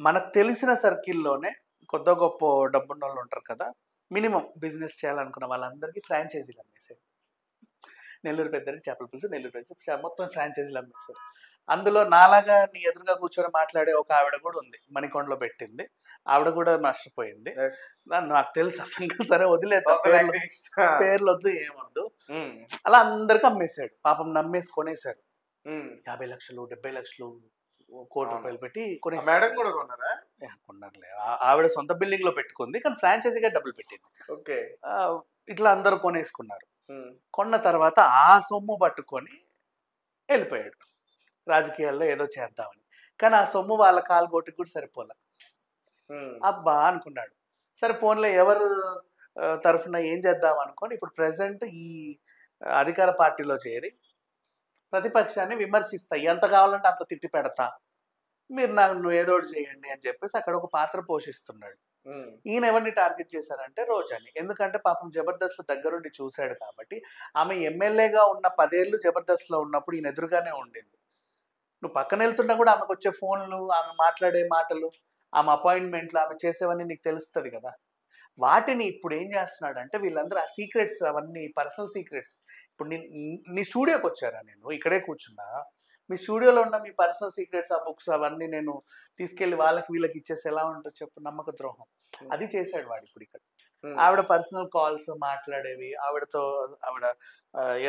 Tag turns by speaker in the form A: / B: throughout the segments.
A: మనకు తెలిసిన సర్కిల్లోనే కొద్ది గొప్ప డబ్బున్నోళ్ళు ఉంటారు కదా, మినిమం బిజినెస్ చేయాలనుకున్న వాళ్ళందరికీ ఫ్రాంచైజీలు అమ్మేశారు. నెల్లూరు పెద్దరెడ్డి చేపల పులుసు, నెల్లూరు పెద్దరెడ్డి మొత్తం ఫ్రాంచైజీలు అమ్మేశారు. అందులో నాలాగా నీ ఎదురుగా కూర్చొని మాట్లాడే ఒక ఆవిడ కూడా ఉంది, మణికొండలో పెట్టింది. ఆవిడ కూడా నష్టపోయింది. నాకు తెలుసు అసలు. సరే వదిలేద్దాం, పేర్లు వద్దు ఏమొద్దు. అలా అందరికి అమ్మేశాడు. పాపం నమ్మేసి కొనేశారు. 50 లక్షలు 70 లక్షలు కోటి రూపాయలు పెట్టి
B: మేడం కూడా కొన్నారా?
A: కొన్నారులే. ఆవిడ సొంత బిల్డింగ్ లో పెట్టుకుంది, కానీ ఫ్రాంచైజీగా డబ్బులు పెట్టింది. ఇట్లా అందరూ కొనేసుకున్నారు. కొన్న తర్వాత ఆ సొమ్ము పట్టుకొని వెళ్ళిపోయాడు రాజకీయాల్లో ఏదో చేద్దామని. కానీ ఆ సొమ్ము వాళ్ళ కాలుగోటికి కూడా సరిపోలే. అబ్బా అనుకున్నాడు. సరే ఫోన్లో ఎవరు తరఫున ఏం చేద్దాం అనుకోని ఇప్పుడు ప్రెసెంట్ ఈ అధికార పార్టీలో చేరి ప్రతిపక్షాన్ని విమర్శిస్తా, ఎంత కావాలంటే అంత తిట్టి పెడతా, మీరు నువ్వు ఏదో ఒకటి చేయండి అని చెప్పేసి అక్కడ ఒక పాత్ర పోషిస్తున్నాడు. ఈయన ఎవరిని టార్గెట్ చేశారంటే రోజాని. ఎందుకంటే పాపం జబర్దస్త్ దగ్గరుండి చూశాడు కాబట్టి. ఆమె ఎమ్మెల్యేగా ఉన్న 10 ఏళ్ళు జబర్దస్త్లో ఉన్నప్పుడు ఈయన ఎదురుగానే ఉండింది. నువ్వు పక్కన వెళ్తున్నా కూడా ఆమెకు వచ్చే ఫోన్లు, ఆమె మాట్లాడే మాటలు, ఆమె అపాయింట్మెంట్లు, ఆమె చేసేవన్నీ నీకు తెలుస్తుంది కదా. వాటిని ఇప్పుడు ఏం చేస్తున్నాడు అంటే వీళ్ళందరూ ఆ సీక్రెట్స్, అవన్నీ పర్సనల్ సీక్రెట్స్. ఇప్పుడు నీ స్టూడియోకి వచ్చారా, నేను ఇక్కడే కూర్చున్నా, మీ స్టూడియోలో ఉన్న మీ పర్సనల్ సీక్రెట్స్, ఆ బుక్స్ అవన్నీ నేను తీసుకెళ్లి వాళ్ళకి వీళ్ళకి ఇచ్చేసి ఎలా ఉంటుంది చెప్పు, నమ్మక ద్రోహం. అది చేశాడు వాడు ఇప్పుడు ఇక్కడ. ఆవిడ పర్సనల్ కాల్స్ మాట్లాడేవి, ఆవిడ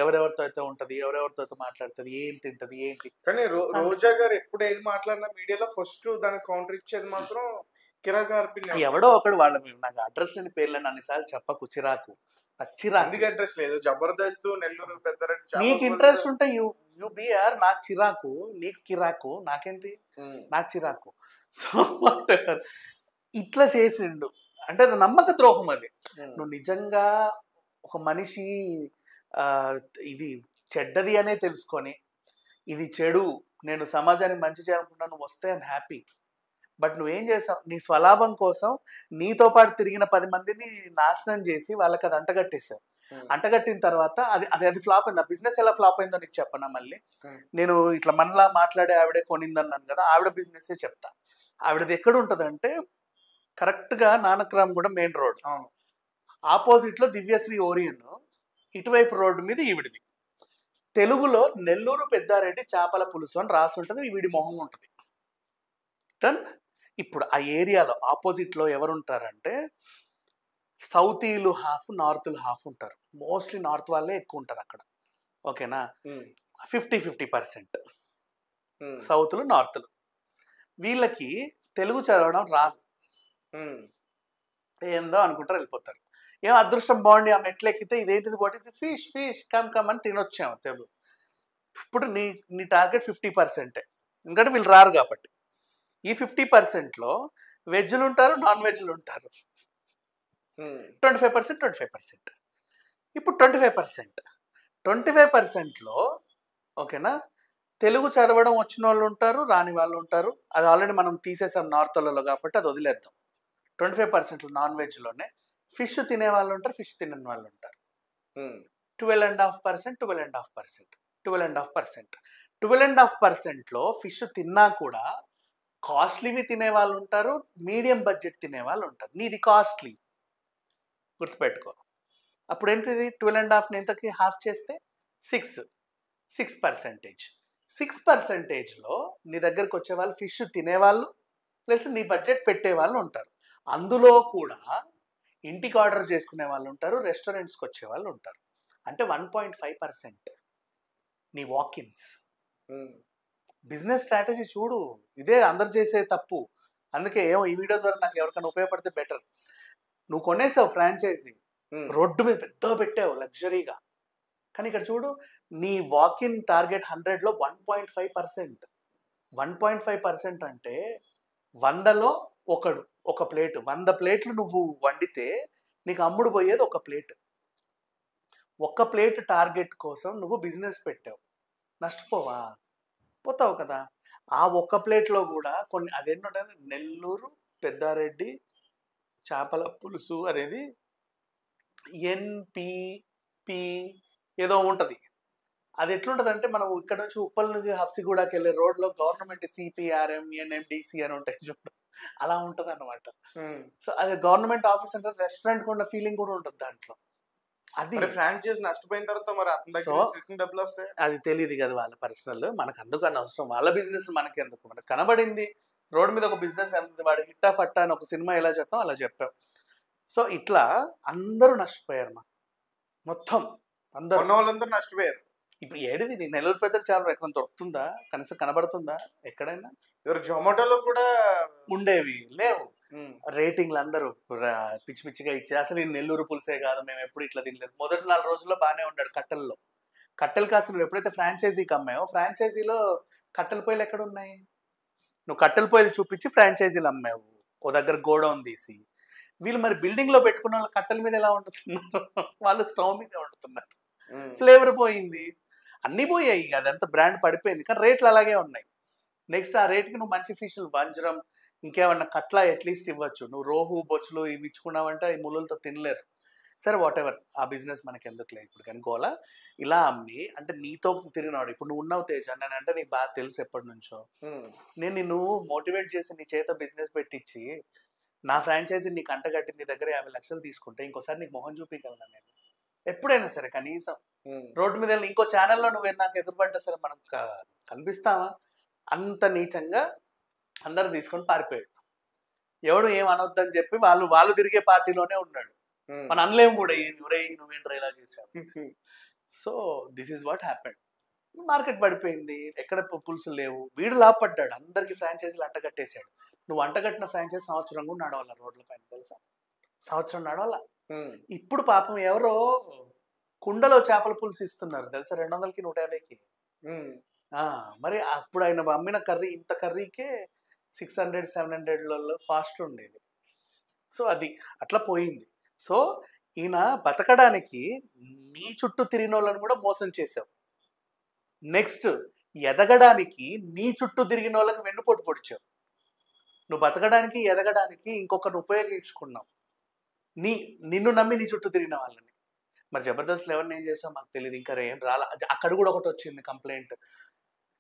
A: ఎవరెవరితో అయితే ఉంటది, ఎవరెవరితో మాట్లాడుతుంది, ఏం తింటది, ఏంటి.
B: కానీ రోజా గారు ఎప్పుడు ఏది మాట్లాడినా మీడియాలో ఫస్ట్ దానికి కౌంటర్ ఇచ్చేది మాత్రం కిరాక్ ఆర్పి.
A: ఎవడో ఒకడు వాళ్ళ, నాకు అడ్రస్ లేని పేర్లని అన్నిసార్లు చెప్పకు, చిరాకు.
B: ఎందుకు ఇంట్రెస్ట్ లేదు? జబర్దస్త్, నెల్లూరు పెద్దరెడ్డి.
A: నీకు ఇంట్రెస్ట్ ఉంటే యూ బిఆర్, నాకు చిరాకు, నీకు కిరాకు, నాకేంటి, నాకు చిరాకు. సో ఇట్లా చేసిండు అంటే అది నమ్మక ద్రోహం. అది నువ్వు నిజంగా ఒక మనిషి ఇది చెడ్డది అనే తెలుసుకొని, ఇది చెడు, నేను సమాజానికి మంచి చేయాలనుకున్నా, నువ్వు వస్తే ఐమ్ హ్యాపీ. బట్ నువ్వేం చేసావు, నీ స్వలాభం కోసం నీతో పాటు తిరిగిన 10 మందిని నాశనం చేసి వాళ్ళకి అది అంటగట్టేశావు. అంటగట్టిన తర్వాత అది ఫ్లాప్ అయింది. ఆ బిజినెస్ ఎలా ఫ్లాప్ అయిందో నీకు చెప్పనా మళ్ళీ. నేను ఇట్లా మనలా మాట్లాడే ఆవిడే కొనిందన్నాను కదా, ఆవిడ బిజినెస్ చెప్తా. ఆవిడది ఎక్కడ ఉంటుందంటే కరెక్ట్గా నానక్రామ్ కూడా మెయిన్ రోడ్ ఆపోజిట్లో దివ్యశ్రీ ఓరియన్, ఇటువైపు రోడ్డు మీద ఈవిడిది. తెలుగులో నెల్లూరు పెద్దారెడ్డి చేపల పులుసు అని రాసి ఉంటుంది, వీడి మొహం ఉంటుంది. డన్. ఇప్పుడు ఆ ఏరియాలో ఆపోజిట్లో ఎవరు ఉంటారంటే సౌతీలు హాఫ్, నార్త్లు హాఫ్ ఉంటారు. మోస్ట్లీ నార్త్ వాళ్ళే ఎక్కువ ఉంటారు అక్కడ. ఓకేనా, 50-50% సౌత్లు నార్త్లు. వీళ్ళకి తెలుగు చదవడం రాదు, ఏందో అనుకుంటారు, వెళ్ళిపోతారు. ఏం అదృష్టం బాగుండి ఆ మెట్లు ఎక్కితే ఇదేంటిది పోటీ, ఫిష్ ఫిష్ కమ్ అని తినొచ్చాము తెలుగు. ఇప్పుడు నీ టార్గెట్ 50%, ఎందుకంటే వీళ్ళు రారు కాబట్టి. ఈ 50%లో వెజ్లు ఉంటారు, నాన్ వెజ్లు ఉంటారు. 25%. ఇప్పుడు 25%లో ఓకేనా, తెలుగు చదవడం వచ్చిన వాళ్ళు ఉంటారు, రాని వాళ్ళు ఉంటారు. అది ఆల్రెడీ మనం తీసేసాం నార్త్లలో కాబట్టి అది వదిలేద్దాం. 25% నాన్ వెజ్లోనే ఫిష్ తినే వాళ్ళు ఉంటారు, ఫిష్ తినని వాళ్ళు ఉంటారు. 12.5%. ఫిష్ తిన్నా కూడా కాస్ట్లీవి తినే వాళ్ళు ఉంటారు, మీడియం బడ్జెట్ తినే వాళ్ళు ఉంటారు. నీది కాస్ట్లీ, గుర్తుపెట్టుకో. అప్పుడు ఏంటిది 12.5 ఎంతకి హాఫ్ చేస్తే 6%. 6%లో నీ దగ్గరకు వచ్చే వాళ్ళు ఫిష్ తినేవాళ్ళు ప్లస్ నీ బడ్జెట్ పెట్టే వాళ్ళు ఉంటారు. అందులో కూడా ఇంటికి ఆర్డర్ చేసుకునే వాళ్ళు ఉంటారు, రెస్టారెంట్స్కి వచ్చే వాళ్ళు ఉంటారు. అంటే 1.5% నీ వాకిన్స్. బిజినెస్ స్ట్రాటజీ చూడు, ఇదే అందరు చేసే తప్పు. అందుకే ఏమో ఈ వీడియో ద్వారా నాకు ఎవరికైనా ఉపయోగపడితే బెటర్. నువ్వు కొనేసావు ఫ్రాంచైజీ, రోడ్డు మీద పెద్ద పెట్టావు లగ్జరీగా, కానీ ఇక్కడ చూడు నీ వాకిన్ టార్గెట్ 100లో 1.5%. 1.5% అంటే 100లో ఒకడు ఒక ప్లేట్. 100 ప్లేట్లు నువ్వు వండితే నీకు అమ్ముడు పోయేది ఒక ప్లేట్. ఒక్క ప్లేట్ టార్గెట్ కోసం నువ్వు బిజినెస్ పెట్టావు, నష్టపోవా? పోతావు కదా. ఆ ఒక్క ప్లేట్లో కూడా కొన్ని అదేంటంటే నెల్లూరు పెద్దారెడ్డి చేపల పులుసు అనేది NPP ఏదో ఉంటుంది. అది ఎట్లుంటుంది అంటే మనం ఇక్కడ నుంచి ఉప్పల్ నుంచి హబ్సిగూడకి వెళ్ళే రోడ్లో గవర్నమెంట్ CPRM NMDC అని ఉంటాయి చూడు, అలా ఉంటది అన్నమాట. సో అది గవర్నమెంట్ ఆఫీస్ అంటే రెస్టారెంట్ ఉన్న ఫీలింగ్ కూడా ఉంటుంది దాంట్లో. అది
B: ఫ్రాంచైజ్ నష్టపోయిన తర్వాత మరి అతని దగ్గర నుంచి రిటర్న్ డబ్బులు వస్తాయి.
A: అది తెలియదు కదా వాళ్ళ పర్సనల్, మనకు అందుకు అనవసరం. వాళ్ళ బిజినెస్ మనకి ఎందుకు? మనకు కనబడింది రోడ్ మీద ఒక బిజినెస్ కనబడింది, వాడు హిట్టా ఫట్టా అని ఒక సినిమా ఎలా చెప్పాం అలా చెప్పాం. సో ఇట్లా అందరూ నష్టపోయారు మా మొత్తం అందరూ.
B: వాళ్ళందరూ నష్టపోయారు.
A: ఇప్పుడు ఏడిది నెల్లూరు పెద్ద చాలా ఎక్కడ దొరుకుతుందా, కనీసం కనబడుతుందా ఎక్కడైనా?
B: జొమాటోలో కూడా
A: ఉండేవి లేవు. రేటింగ్లు అందరూ పిచ్చి పిచ్చిగా ఇచ్చే. అసలు ఈ నెల్లూరు పులుసే కాదు, మేము ఎప్పుడు ఇట్లా తినలేదు. మొదటి 4 రోజుల్లో బాగానే ఉన్నాడు కట్టెల్లో. కట్టెలు కాసి నువ్వు ఎప్పుడైతే ఫ్రాంచైజీకి అమ్మాయో, ఫ్రాంచైజీలో కట్టెల పొయ్యిలు ఎక్కడ ఉన్నాయి? నువ్వు కట్టెల పొయ్యిలు చూపించి ఫ్రాంచైజీలు అమ్మావు, ఓ దగ్గర గోడౌన్ తీసి. వీళ్ళు మరి బిల్డింగ్ లో పెట్టుకున్న వాళ్ళు కట్టెల మీద ఎలా వండుతున్నారు? వాళ్ళు స్టవ్ మీద వండుతున్నారు. ఫ్లేవర్ పోయింది, అన్నీ పోయాయి. అదంతా బ్రాండ్ పడిపోయింది, కానీ రేట్లు అలాగే ఉన్నాయి. నెక్స్ట్ ఆ రేట్కి నువ్వు మంచి ఫిష్లు, వంజరం, ఇంకేమన్నా కట్లా అట్లీస్ట్ ఇవ్వచ్చు. నువ్వు రోహు బొచ్చులు ఇవి ఇచ్చుకున్నావంటే ఈ ముళ్ళతో తినలేరు. సరే వాట్ ఎవర్, ఆ బిజినెస్ మనకి ఎందుకులే ఇప్పుడు. కానీ గోలా ఇలా అమ్మి అంటే నీతో తిరిగినాడు. ఇప్పుడు నువ్వు ఉన్నావు తేజ, నేను అంటే నీకు బాగా తెలుసు ఎప్పటి నుంచో. నేను నిన్ను మోటివేట్ చేసి నీ చేత బిజినెస్ పెట్టించి నా ఫ్రాంచైజీ నీకు అంటగట్టి నీ దగ్గర 50 లక్షలు తీసుకుంటే ఇంకోసారి నీకు మొహం చూపించగలను నేను ఎప్పుడైనా సరే. కనీసం రోడ్డు మీద వెళ్ళి ఇంకో ఛానల్లో నువ్వు నాకు ఎదురుపడ్డా సరే మనం కనిపిస్తావా? అంత నీచంగా అందరు తీసుకొని పారిపోయాడు. ఎవడు ఏం అనొద్దని చెప్పి వాళ్ళు తిరిగే పార్టీలోనే ఉన్నాడు. మన అనలేము కూడా, నువ్వేంట్రా ఇలా చేశావు. So this is what happened. Market పడిపోయింది, ఎక్కడ పులుసులు లేవు. వీడు లాభపడ్డాడు, అందరికి ఫ్రాంచైజీలు అంటగట్టేశాడు. నువ్వు అంటగట్టిన ఫ్రాంచైజీ సంవత్సరం కూడా నడవాల రోడ్ల పైన, తెలుసా? సంవత్సరం నడవాల. ఇప్పుడు పాపం ఎవరో కుండలో చేపల పులుసు ఇస్తున్నారు తెలుసా, 200కి 150కి. మరి అప్పుడు ఆయన అమ్మిన కర్రీ ఇంత కర్రీకే 600-700లలో ఫాస్ట్ ఉండేది. సో అది అట్లా పోయింది. సో ఈయన బతకడానికి నీ చుట్టూ తిరిగిన వాళ్ళని కూడా మోసం చేసావు. నెక్స్ట్ ఎదగడానికి నీ చుట్టూ తిరిగిన వాళ్ళని వెన్నుపోటు పొడిచావు. నువ్వు బతకడానికి ఎదగడానికి ఇంకొకరిని ఉపయోగించుకున్నావు, నిన్ను నమ్మి నీ చుట్టూ తిరిగిన వాళ్ళని. మరి జబర్దస్త్లో ఎవరిని ఏం చేసావు మాకు తెలియదు, ఇంకా ఏం రాలా. అక్కడ కూడా ఒకటి వచ్చింది కంప్లైంట్,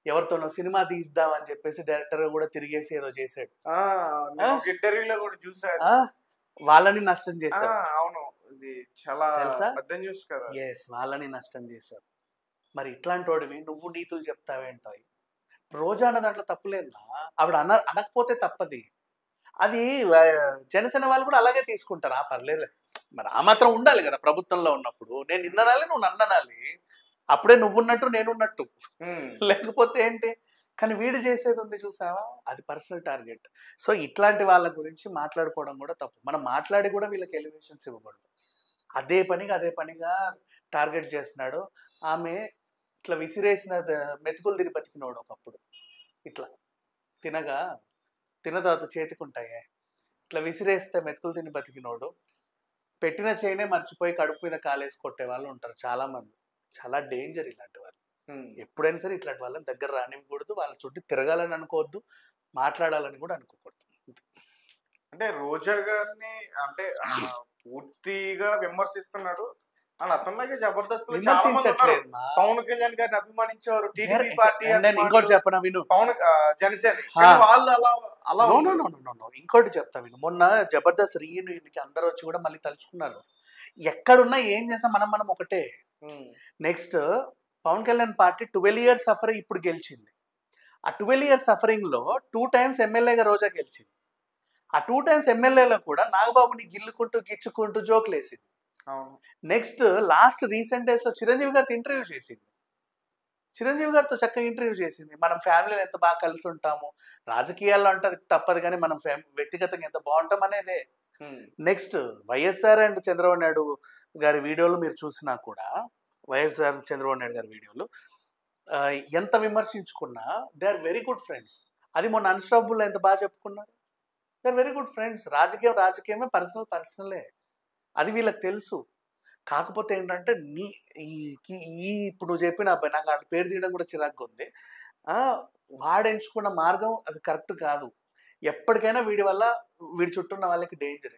A: ఎవరితోనో సినిమా తీద్దామని చెప్పేసి డైరెక్టర్ కూడా తిరిగేసి ఏదో చేశాడు.
B: ఇంటర్వ్యూలో కూడా చూసారు,
A: వాళ్ళని నష్టం చేశారు.
B: అవును, ఇది చాలా పెద్ద న్యూస్ కదా.
A: ఎస్, వాళ్ళని నష్టం చేశారు. మరి ఇట్లాంటి వాడివి నువ్వు నీతులు చెప్తావేంటాయి? రోజా అన్న దాంట్లో తప్పులేదా? ఆవిడ అనకపోతే తప్పది. అది జనసేన వాళ్ళు కూడా అలాగే తీసుకుంటారు. పర్లేదు, మరి ఆ మాత్రం ఉండాలి కదా ప్రభుత్వంలో ఉన్నప్పుడు. నేను నిన్ననాలి, నువ్వు నన్ననాలి, అప్పుడే నువ్వున్నట్టు నేనున్నట్టు, లేకపోతే ఏంటి? కానీ వీడు చేసేది ఉంది చూసావా, అది పర్సనల్ టార్గెట్. సో ఇట్లాంటి వాళ్ళ గురించి మాట్లాడుకోవడం కూడా తప్పు. మనం మాట్లాడి కూడా వీళ్ళకి ఎలివేషన్స్ ఇవ్వకూడదు. అదే పనిగా టార్గెట్ చేస్తున్నాడు. ఆమె ఇట్లా విసిరేసిన మెతుకులు తిని బతికినోడు ఒకప్పుడు. ఇట్లా తిన తర్వాత చేతికుంటాయే, ఇట్లా విసిరేస్తే మెతుకులు తిని బతికినోడు. పెట్టిన చైనే మర్చిపోయి కడుపు మీద కాలేసి కొట్టే వాళ్ళు ఉంటారు చాలా మంది. చాలా డేంజర్ ఇలాంటి వాళ్ళు. ఎప్పుడైనా సరే ఇట్లాంటి వాళ్ళని దగ్గర రానివ్వకూడదు, వాళ్ళ చుట్టూ తిరగాలని అనుకోవద్దు, మాట్లాడాలని కూడా అనుకోకూడదు.
B: అంటే రోజా గారిని అంటే పూర్తిగా విమర్శిస్తున్నాడు అని అతనిలాగే జబర్దస్త్ పవన్ కళ్యాణ్ గారిని అభిమానించేవారు, టీడీపీ పార్టీ.
A: ఇంకోటి చెప్పనా విను,
B: జనసేన వాళ్ళు అలా
A: ఇంకోటి చెప్తా విను. మొన్న జబర్దస్త్ రీయూనియన్కి అందరూ వచ్చి కూడా మళ్ళీ తలుచుకున్నారు. ఎక్కడున్నా ఏం చేసాం మనం ఒకటే. Next Pavan Kalyan party 12 years suffering ఇప్పుడు గెలిచింది. ఆ 12 years సఫరింగ్లో 2 times ఎమ్మెల్యేగా రోజా గెలిచింది. ఆ 2 times ఎమ్మెల్యేలో కూడా నాగబాబుని గిచ్చుకుంటూ జోకులు వేసింది. నెక్స్ట్ లాస్ట్ రీసెంట్ డేస్లో చిరంజీవి గారితో ఇంటర్వ్యూ చేసింది. చిరంజీవి గారితో చక్కగా ఇంటర్వ్యూ చేసింది. మనం ఫ్యామిలీలో ఎంత బాగా కలిసి ఉంటాము, రాజకీయాల్లో అంటే అది తప్పదు, కానీ మనం వ్యక్తిగతంగా ఎంత బాగుంటాం అనేదే. నెక్స్ట్ వైఎస్ఆర్ అండ్ చంద్రబాబు నాయుడు గారి వీడియోలు మీరు చూసినా కూడా, వైఎస్ఆర్ చంద్రబాబు నాయుడు గారి వీడియోలు ఎంత విమర్శించుకున్నా they are very good friends. అది మొన్న అన్స్టాపబుల్ ఎంత బాగా చెప్పుకున్నారు. They are very good friends. రాజకీయమే, పర్సనలే, అది వీళ్ళకి తెలుసు. కాకపోతే ఏంటంటే ఇప్పుడు నువ్వు చెప్పిన అబ్బాయి, నాకు వాళ్ళ పేరు తీయడం కూడా చిరాకుగా ఉంది. వాడు ఎంచుకున్న మార్గం అది కరెక్ట్ కాదు. ఎప్పటికైనా వీడి చుట్టూ ఉన్న వాళ్ళకి డేంజర్.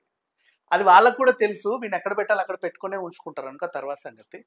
A: అది వాళ్ళకు కూడా తెలుసు. వీడిని ఎక్కడ పెట్టాలి అక్కడ పెట్టుకునే ఉంచుకుంటారు అనుకో, తర్వాత సంగతి.